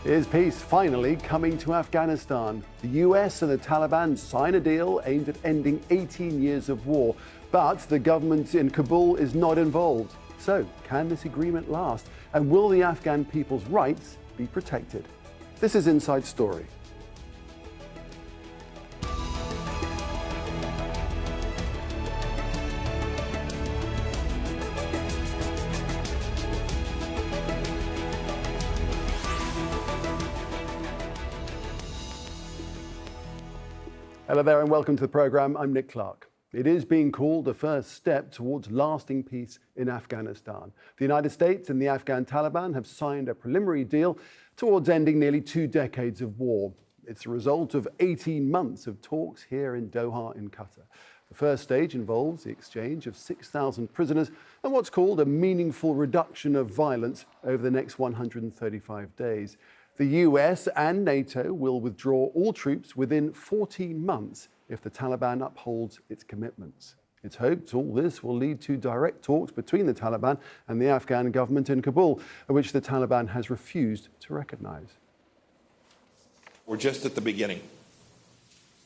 Is peace finally coming to Afghanistan? The US and the Taliban sign a deal aimed at ending 18 years of war, but the government in Kabul is not involved. So, can this agreement last? And will the Afghan people's rights be protected? This is Inside Story. Hello there and welcome to the programme. I'm Nick Clark. It is being called the first step towards lasting peace in Afghanistan. The United States and the Afghan Taliban have signed a preliminary deal towards ending nearly 2 decades of war. It's a result of 18 months of talks here in Doha in Qatar. The first stage involves the exchange of 6,000 prisoners and what's called a meaningful reduction of violence over the next 135 days. The US and NATO will withdraw all troops within 14 months if the Taliban upholds its commitments. It's hoped all this will lead to direct talks between the Taliban and the Afghan government in Kabul, which the Taliban has refused to recognize. We're just at the beginning.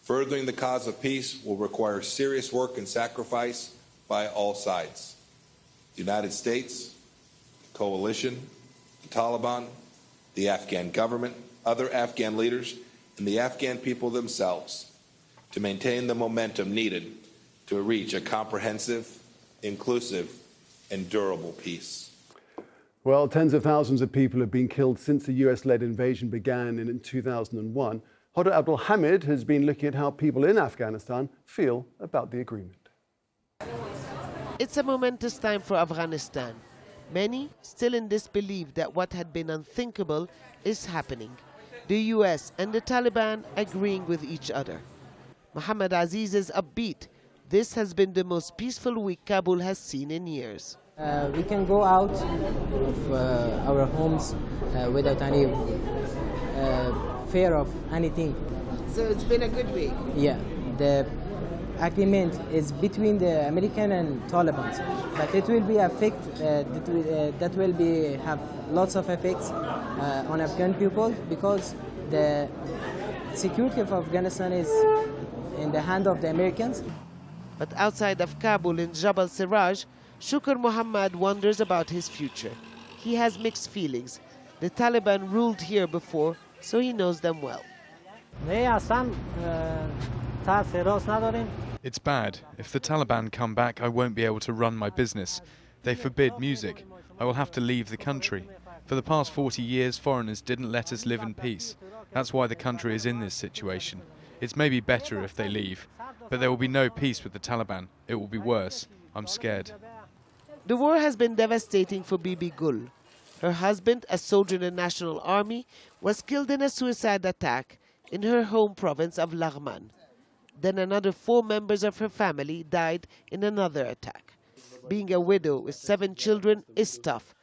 Furthering the cause of peace will require serious work and sacrifice by all sides. The United States, the coalition, the Taliban, the Afghan government, other Afghan leaders, and the Afghan people themselves to maintain the momentum needed to reach a comprehensive, inclusive, and durable peace. Well, tens of thousands of people have been killed since the US-led invasion began in 2001. Hoda Abdulhamid has been looking at how people in Afghanistan feel about the agreement. It's a momentous time for Afghanistan. Many still in disbelief that what had been unthinkable is happening. The US and the Taliban agreeing with each other. Mohammad Aziz is upbeat. This has been the most peaceful week Kabul has seen in years. We can go out of our homes without any fear of anything. So it's been a good week? Yeah. The agreement is between the American and Taliban, but it will be that will have lots of effects on Afghan people because the security of Afghanistan is in the hand of the Americans. But outside of Kabul in Jabal Siraj, Shukr Muhammad wonders about his future. He has mixed feelings. The Taliban ruled here before, so he knows them well. It's bad. If the Taliban come back, I won't be able to run my business. They forbid music. I will have to leave the country. For the past 40 years, foreigners didn't let us live in peace. That's why the country is in this situation. It's maybe better if they leave, but there will be no peace with the Taliban. It will be worse. I'm scared. The war has been devastating for Bibi Gul. Her husband, a soldier in the National Army, was killed in a suicide attack in her home province of Laghman. Then another 4 members of her family died in another attack. Being a widow with 7 children is tough.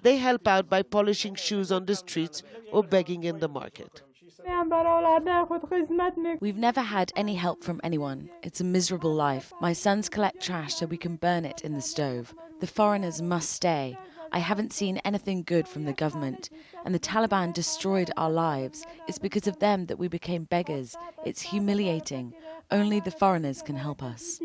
They help out by polishing shoes on the streets or begging in the market. We've never had any help from anyone. It's a miserable life. My sons collect trash so we can burn it in the stove. The foreigners must stay. I haven't seen anything good from the government, and the Taliban destroyed our lives. It's because of them that we became beggars. It's humiliating. Only the foreigners can help us.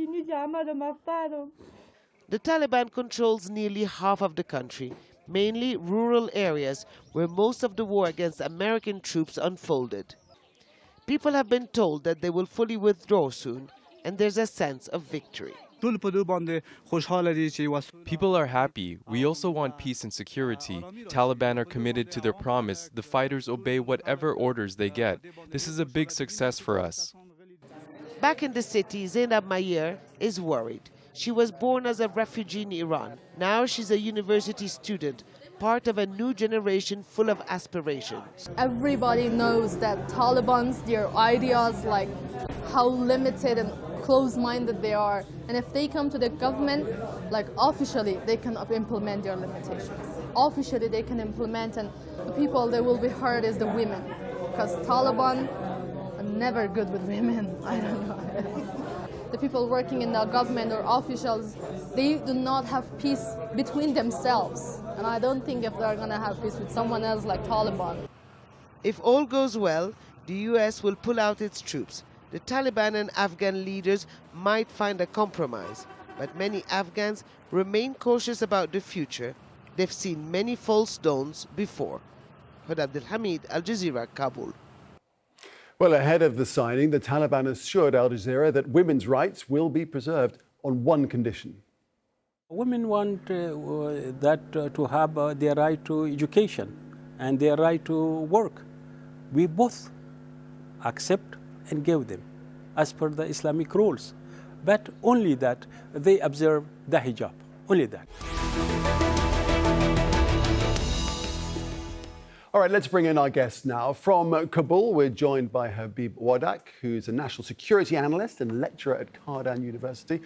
The Taliban controls nearly half of the country, mainly rural areas where most of the war against American troops unfolded. People have been told that they will fully withdraw soon, and there's a sense of victory. People are happy. We also want peace and security. Taliban are committed to their promise. The fighters obey whatever orders they get. This is a big success for us. Back in the city, Zainab Mayer is worried. She was born as a refugee in Iran. Now she's a university student, part of a new generation full of aspirations. Everybody knows that Taliban's, their ideas, like how limited and close-minded they are. And if they come to the government, like officially, they can implement their limitations. Officially, they can implement, and the people that will be hurt is the women. Because Taliban are never good with women. I don't know. The people working in the government or officials, they do not have peace between themselves. And I don't think if they're going to have peace with someone else like Taliban. If all goes well, the US will pull out its troops. The Taliban and Afghan leaders might find a compromise, but many Afghans remain cautious about the future. They've seen many false dawns before. Huda Abdelhamid, Al Jazeera, Kabul. Well, ahead of the signing, the Taliban assured Al Jazeera that women's rights will be preserved on one condition. Women want to have their right to education and their right to work. We both accept and give them as per the Islamic rules, but only that they observe the hijab, only that. All right, let's bring in our guests now. From Kabul, we're joined by Habib Wardak, who's a national security analyst and lecturer at Kardan University.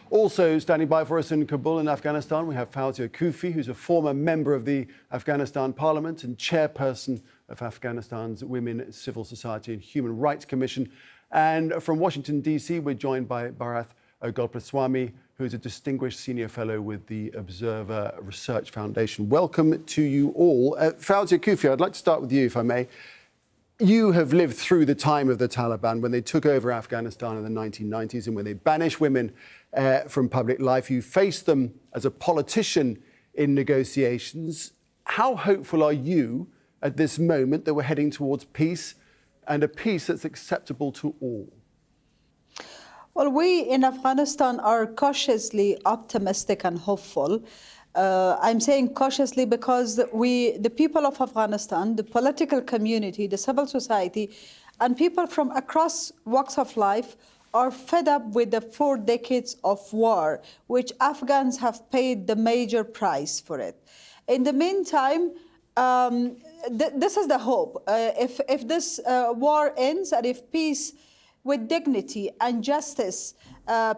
Also standing by for us in Kabul in Afghanistan, we have Fawzia Kufi, who's a former member of the Afghanistan Parliament and chairperson of Afghanistan's Women, Civil Society and Human Rights Commission. And from Washington, D.C., we're joined by Bharath Gopalswamy, who's a distinguished senior fellow with the Observer Research Foundation. Welcome to you all. Fawzia Kufi, I'd like to start with you, if I may. You have lived through the time of the Taliban when they took over Afghanistan in the 1990s and when they banished women from public life. You faced them as a politician in negotiations. How hopeful are you at this moment that we're heading towards peace and a peace that's acceptable to all? Well, we in Afghanistan are cautiously optimistic and hopeful. I'm saying cautiously because the people of Afghanistan, the political community, the civil society, and people from across walks of life are fed up with the 4 decades of war, which Afghans have paid the major price for it. In the meantime, this is the hope. If this war ends and if peace with dignity and justice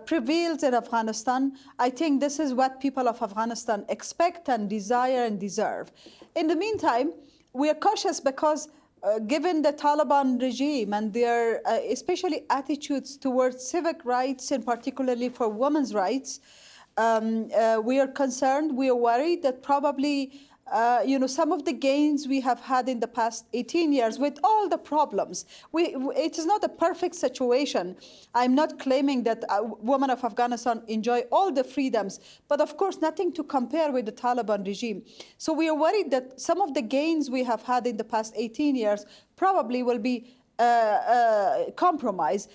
prevails in Afghanistan, I think this is what people of Afghanistan expect and desire and deserve. In the meantime, we are cautious because given the Taliban regime and their especially attitudes towards civic rights and particularly for women's rights, we are concerned, we are worried that probably some of the gains we have had in the past 18 years with all the problems. It is not a perfect situation. I'm not claiming that women of Afghanistan enjoy all the freedoms, but of course nothing to compare with the Taliban regime. So we are worried that some of the gains we have had in the past 18 years probably will be compromised.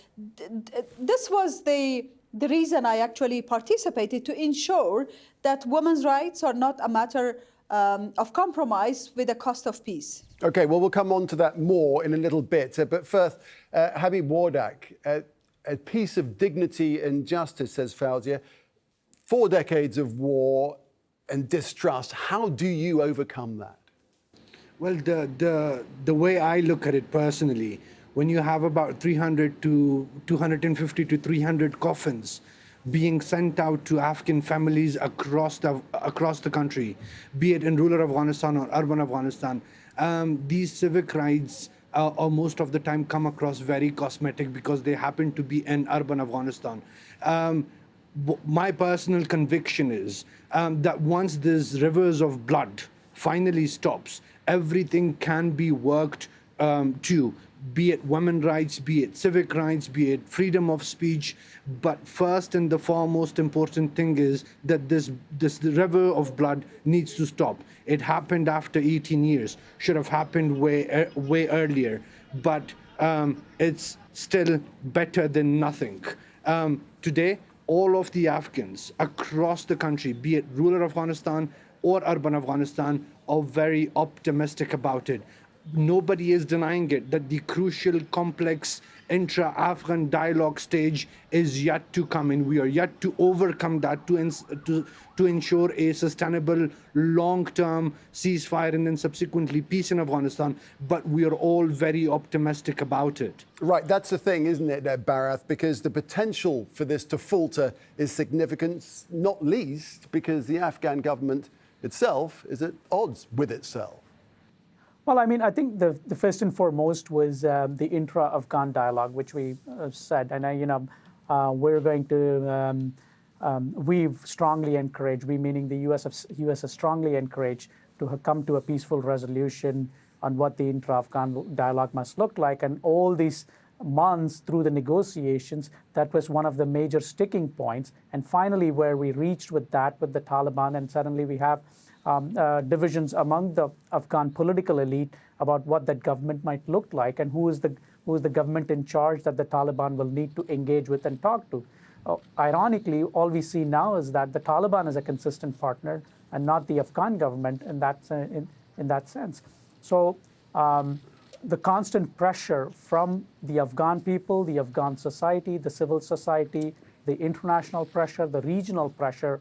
This was the reason I actually participated, to ensure that women's rights are not a matter of compromise with the cost of peace. OK, well, we'll come on to that more in a little bit. But first, Habib Wardak, a piece of dignity and justice, says Fawzia. 4 decades of war and distrust. How do you overcome that? Well, the way I look at it personally, when you have about 250 to 300 coffins being sent out to Afghan families across the country, be it in rural Afghanistan or urban Afghanistan, these civic rights most of the time come across very cosmetic because they happen to be in urban Afghanistan. My personal conviction is that once these rivers of blood finally stops, everything can be worked to, be it women's rights, be it civic rights, be it freedom of speech. But first and the foremost important thing is that this river of blood needs to stop. It happened after 18 years, should have happened way earlier, but it's still better than nothing. Today, all of the Afghans across the country, be it rural Afghanistan or urban Afghanistan, are very optimistic about it. Nobody is denying it, that the crucial, complex intra-Afghan dialogue stage is yet to come, and we are yet to overcome that to ensure a sustainable, long-term ceasefire and then subsequently peace in Afghanistan. But we are all very optimistic about it. Right, that's the thing, isn't it, Bharath? Because the potential for this to falter is significant, not least because the Afghan government itself is at odds with itself. Well, I mean, I think the first and foremost was the intra-Afghan dialogue, which we said, and we're going to we've strongly encouraged, we meaning the U.S. has strongly encouraged to come to a peaceful resolution on what the intra-Afghan dialogue must look like. And all these months through the negotiations, that was one of the major sticking points. And finally, where we reached with that with the Taliban, and suddenly we have divisions among the Afghan political elite about what that government might look like and who is the government in charge that the Taliban will need to engage with and talk to. Ironically, all we see now is that the Taliban is a consistent partner and not the Afghan government in that sense. So the constant pressure from the Afghan people, the Afghan society, the civil society, the international pressure, the regional pressure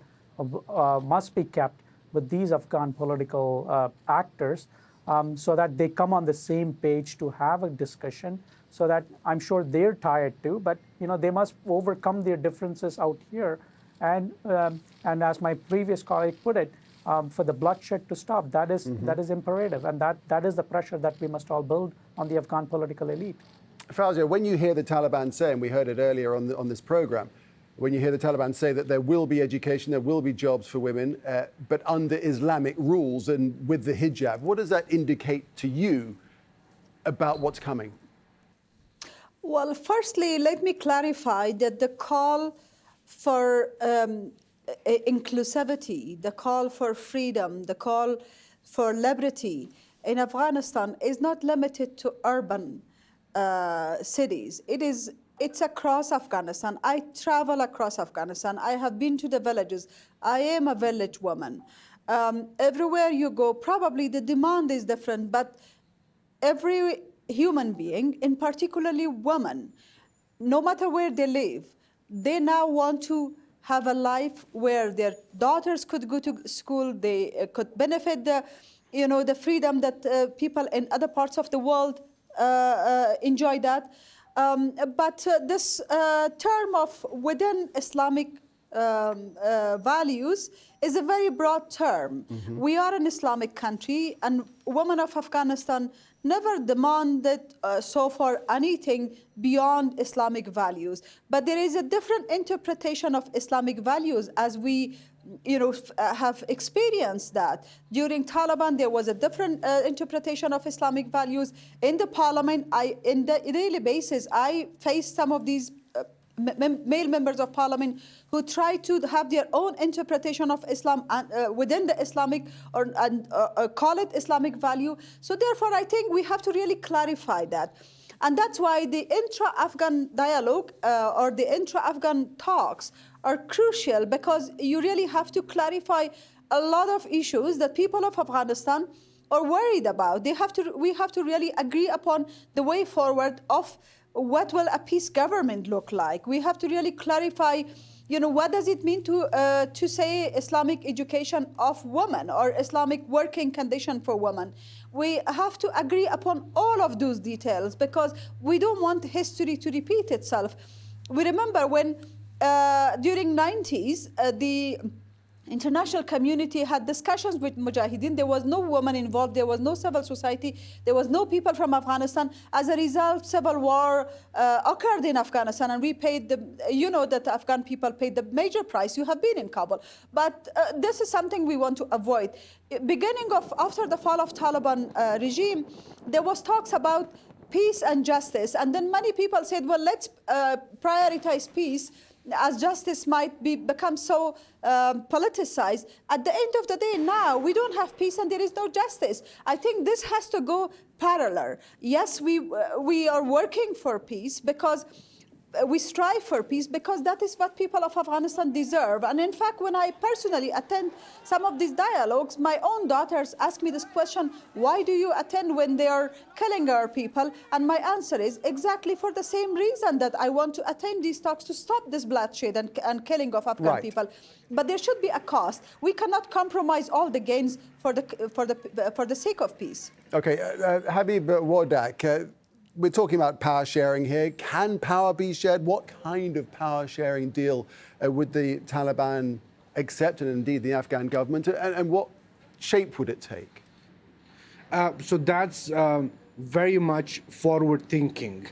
must be kept with these Afghan political actors so that they come on the same page to have a discussion, so that I'm sure they're tired too, but they must overcome their differences out here. And as my previous colleague put it, for the bloodshed to stop, that is imperative, and that is the pressure that we must all build on the Afghan political elite. Fawzia, when you hear the Taliban say, and we heard it earlier on this program, when you hear the Taliban say that there will be education, there will be jobs for women, but under Islamic rules and with the hijab, what does that indicate to you about what's coming? Well, firstly, let me clarify that the call for inclusivity, the call for freedom, the call for liberty in Afghanistan is not limited to urban cities. It's across Afghanistan. I travel across Afghanistan. I have been to the villages. I am a village woman. Everywhere you go, probably the demand is different, but every human being, and particularly women, no matter where they live, they now want to have a life where their daughters could go to school, they could benefit the freedom that people in other parts of the world enjoy that. But this term of within Islamic values is a very broad term. Mm-hmm. We are an Islamic country, and women of Afghanistan never demanded so far anything beyond Islamic values. But there is a different interpretation of Islamic values as we have experienced that. During Taliban, there was a different interpretation of Islamic values. In the parliament, in the daily basis, I faced some of these male members of parliament who try to have their own interpretation of Islam within the Islamic or call it Islamic value. So therefore, I think we have to really clarify that. And that's why the intra-Afghan dialogue or the intra-Afghan talks are crucial, because you really have to clarify a lot of issues that people of Afghanistan are worried about. We have to really agree upon the way forward of what will a peace government look like. We have to really clarify, what does it mean to say Islamic education of women or Islamic working condition for women. We have to agree upon all of those details, because we don't want history to repeat itself. We remember when during 90s, the international community had discussions with Mujahideen. There was no woman involved. There was no civil society. There was no people from Afghanistan. As a result, civil war occurred in Afghanistan, and we paid that the Afghan people paid the major price. You have been in Kabul. But this is something we want to avoid. After the fall of Taliban regime, there was talks about peace and justice. And then many people said, well, let's prioritize peace, as justice might become so politicized. At the end of the day, now we don't have peace and there is no justice. I think this has to go parallel. Yes, we are working for peace because we strive for peace, because that is what people of Afghanistan deserve. And in fact, when I personally attend some of these dialogues, my own daughters ask me this question: why do you attend when they are killing our people? And my answer is exactly for the same reason, that I want to attend these talks to stop this bloodshed and killing of Afghan people. But there should be a cost. We cannot compromise all the gains for the sake of peace. Okay, Habib Wardak, we're talking about power sharing here. Can power be shared? What kind of power sharing deal would the Taliban accept, and indeed the Afghan government, and what shape would it take? So that's very much forward thinking.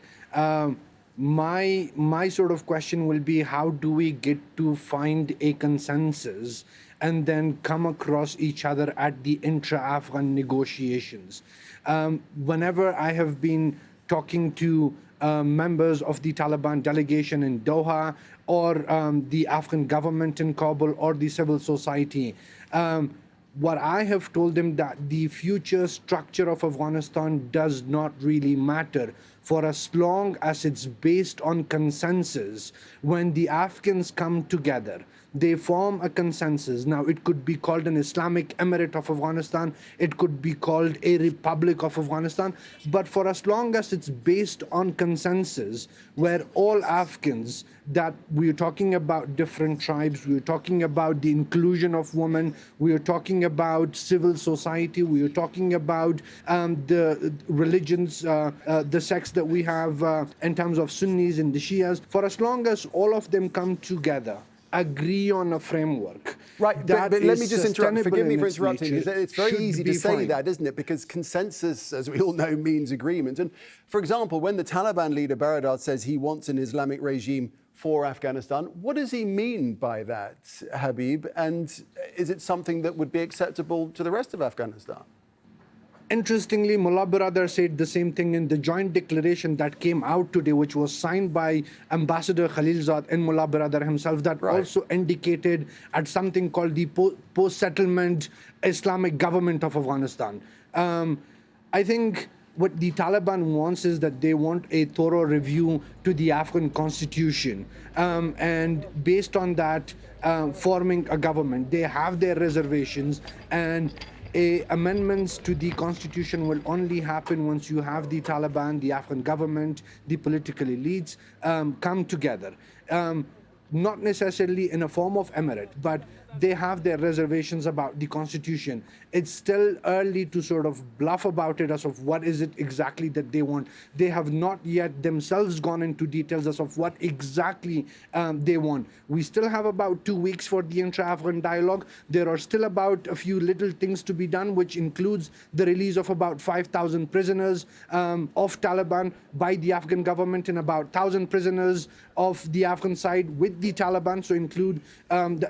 My sort of question will be, how do we get to find a consensus and then come across each other at the intra-Afghan negotiations. Whenever I have been talking to members of the Taliban delegation in Doha, or the Afghan government in Kabul, or the civil society, what I have told them that the future structure of Afghanistan does not really matter for as long as it's based on consensus. When the Afghans come together, they form a consensus. Now, it could be called an Islamic Emirate of Afghanistan, it could be called a Republic of Afghanistan, but for as long as it's based on consensus, where all Afghans, that we're talking about different tribes, we're talking about the inclusion of women, we're talking about civil society, we're talking about the religions, the sects that we have in terms of Sunnis and the Shias, for as long as all of them come together, agree on a framework. Right, but let me just interrupt. Forgive me for interrupting. It's very easy to say that, isn't it? Because consensus, as we all know, means agreement. And for example, when the Taliban leader Baradar says he wants an Islamic regime for Afghanistan, what does he mean by that, Habib? And is it something that would be acceptable to the rest of Afghanistan? Interestingly, Mullah Baradar said the same thing in the joint declaration that came out today, which was signed by Ambassador Khalilzad and Mullah Baradar himself, that also indicated at something called the post-settlement Islamic government of Afghanistan. I think what the Taliban wants is that they want a thorough review to the Afghan constitution. And based on that, forming a government. They have their reservations, and amendments to the constitution will only happen once you have the Taliban, the Afghan government, the political elites come together. Not necessarily in a form of emirate, but they have their reservations about the constitution. It's still early to sort of bluff about it as of what is it exactly that they want. They have not yet themselves gone into details as of what exactly they want. We still have about 2 weeks for the intra-Afghan dialogue. There are still about a few little things to be done, which includes the release of about 5,000 prisoners of Taliban by the Afghan government, and about 1,000 prisoners of the Afghan side with the Taliban. So include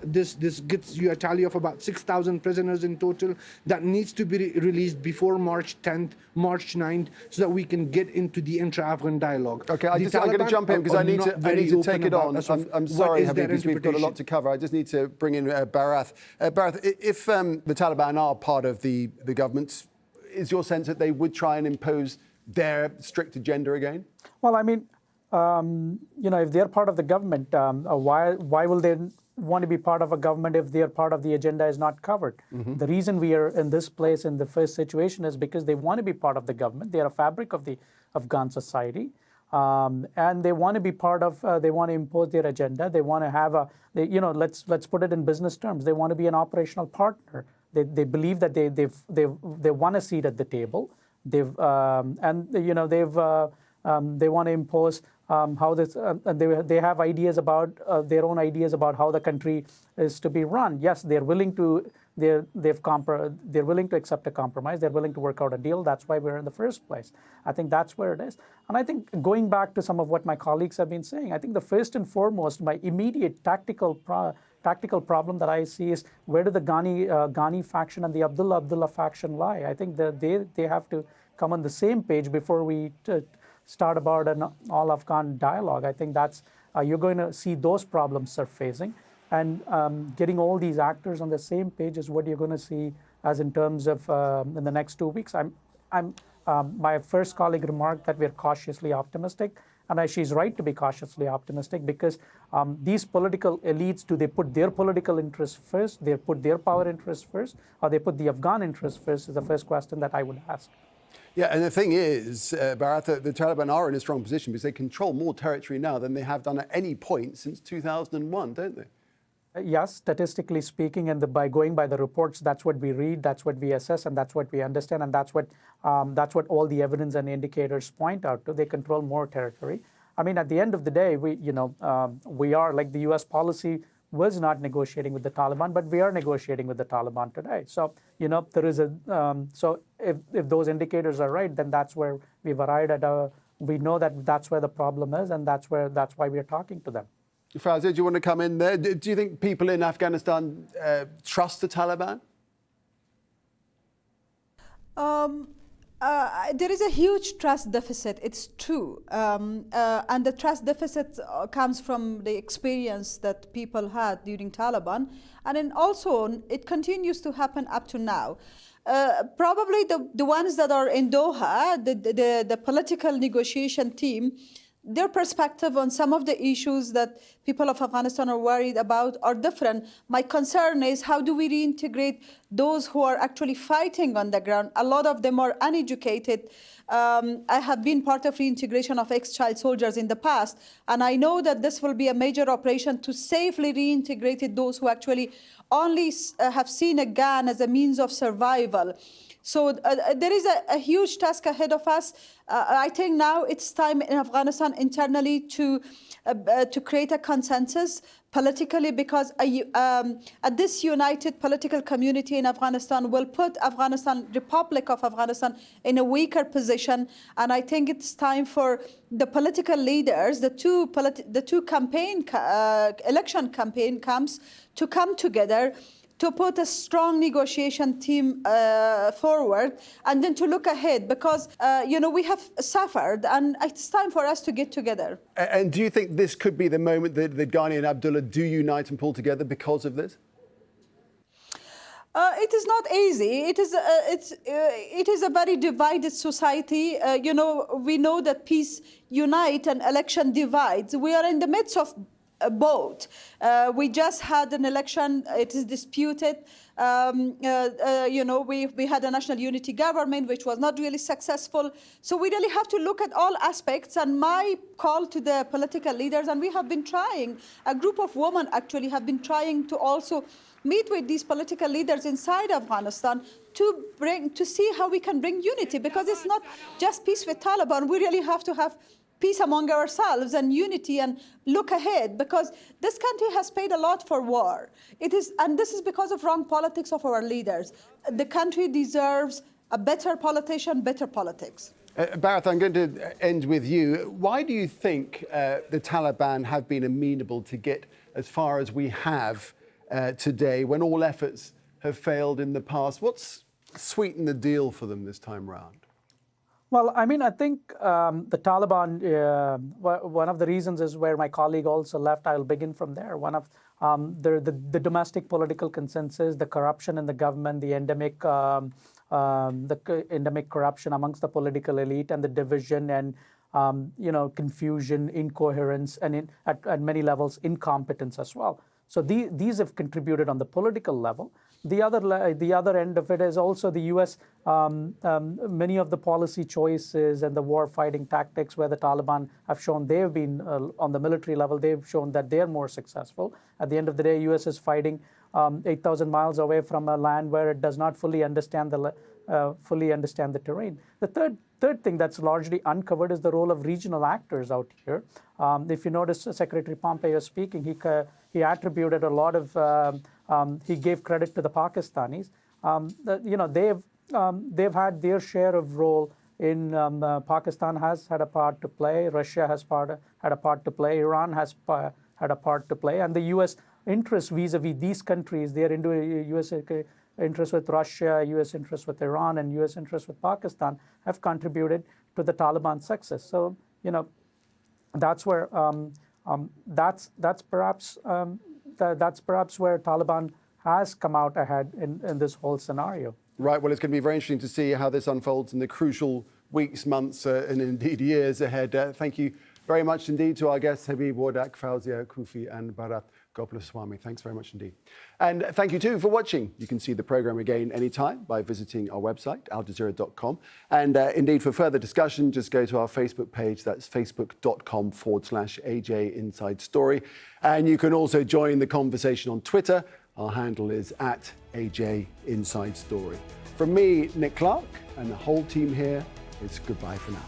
this gets you a tally of about 6,000 prisoners in total that needs to be released before March 10th, March 9th, so that we can get into the intra-Afghan dialogue. Okay, I'm going to jump in because I need to take it on. I'm sorry, Habib, because we've got a lot to cover. I just need to bring in Barath. Barath, if the Taliban are part of the government, is your sense that they would try and impose their strict agenda again? Well, I mean, if they're part of the government, why will they want to be part of a government if their part of the agenda is not covered? Mm-hmm. The reason we are in this place in the first situation is because they want to be part of the government. They are a fabric of the Afghan society, and they want to be part of. They want to impose their agenda. They want to have let's put it in business terms. They want to be an operational partner. They believe that they want a seat at the table. They want to impose how this. They have ideas about their own ideas about how the country is to be run. Yes, they're willing to. They're willing to accept a compromise. They're willing to work out a deal. That's why we're in the first place. I think that's where it is. And I think going back to some of what my colleagues have been saying, I think the first and foremost, my immediate tactical problem that I see is where do the Ghani faction and the Abdullah faction lie? I think that they have to come on the same page before we start about an all-Afghan dialogue. I think that's you're going to see those problems surfacing, and getting all these actors on the same page is what you're going to see as in terms of in the next 2 weeks. My first colleague remarked that we're cautiously optimistic, and she's right to be cautiously optimistic because these political elites, do they put their political interests first, they put their power interests first, or they put the Afghan interests first is the first question that I would ask. Yeah, and the thing is, Barath, the Taliban are in a strong position because they control more territory now than they have done at any point since 2001, don't they? Yes, statistically speaking, and by going by the reports, that's what we read, that's what we assess, and that's what we understand, and that's what all the evidence and indicators point out to. They control more territory. I mean, at the end of the day, we are, like the U.S. policy was not negotiating with the Taliban, but we are negotiating with the Taliban today. So, there is so if those indicators are right, then that's where we've arrived at we know that that's where the problem is, and that's why we're talking to them. Fawzia, do you want to come in there? Do you think people in Afghanistan trust the Taliban? There is a huge trust deficit, it's true. And the trust deficit comes from the experience that people had during Taliban. And then also, it continues to happen up to now. Probably the ones that are in Doha, the political negotiation team, their perspective on some of the issues that people of Afghanistan are worried about are different. My concern is how do we reintegrate those who are actually fighting on the ground? A lot of them are uneducated. I have been part of reintegration of ex-child soldiers in the past, and I know that this will be a major operation to safely reintegrate those who actually only have seen a gun as a means of survival. So there is a huge task ahead of us. I think now it's time in Afghanistan internally to create a consensus politically, because this united political community in Afghanistan will put Republic of Afghanistan in a weaker position. And I think it's time for the political leaders, the two election campaign camps to come together, to put a strong negotiation team forward, and then to look ahead, because we have suffered, and it's time for us to get together. And do you think this could be the moment that Ghani and Abdullah do unite and pull together because of this? It is not easy. It is a very divided society. We know that peace unites and election divides. We are in the midst of both. We just had an election. It is disputed. We had a national unity government, which was not really successful. So we really have to look at all aspects. And my call to the political leaders, and we have been trying, a group of women actually have been trying to also meet with these political leaders inside Afghanistan to see how we can bring unity, because it's not just peace with Taliban. We really have to have peace among ourselves and unity and look ahead, because this country has paid a lot for war. And this is because of wrong politics of our leaders. The country deserves a better politician, better politics. Barath, I'm going to end with you. Why do you think the Taliban have been amenable to get as far as we have today, when all efforts have failed in the past? What's sweetened the deal for them this time round? Well, I mean, I think the Taliban, one of the reasons is where my colleague also left. I'll begin from there. One of the domestic political consensus, the corruption in the government, the endemic corruption amongst the political elite, and the division and confusion, incoherence, and at many levels incompetence as well. So these have contributed on the political level. The other end of it is also the U.S. Many of the policy choices and the war fighting tactics where the Taliban have shown they've been on the military level, they've shown that they're more successful. At the end of the day, U.S. is fighting 8,000 miles away from a land where it does not fully understand the terrain. The third thing that's largely uncovered is the role of regional actors out here. If you notice, Secretary Pompeo speaking, he attributed a lot of he gave credit to the Pakistanis. They've had their share of role in Pakistan has had a part to play. Russia has had a part to play. Iran has had a part to play. And the U.S. interests vis-a-vis these countries, they are into U.S. interests with Russia, U.S. interests with Iran, and U.S. interests with Pakistan have contributed to the Taliban success. So, that's where that's perhaps where Taliban has come out ahead in this whole scenario. Right. Well, it's going to be very interesting to see how this unfolds in the crucial weeks, months, and indeed years ahead. Thank you very much indeed to our guests, Habib Wardak, Fawzia Kufi, and Barath Gopalaswamy. Thanks very much indeed. And thank you too for watching. You can see the programme again anytime by visiting our website, aljazeera.com. And indeed, for further discussion, just go to our Facebook page. That's facebook.com/AJ Inside Story. And you can also join the conversation on Twitter. Our handle is @AJ Inside Story. From me, Nick Clark, and the whole team here, it's goodbye for now.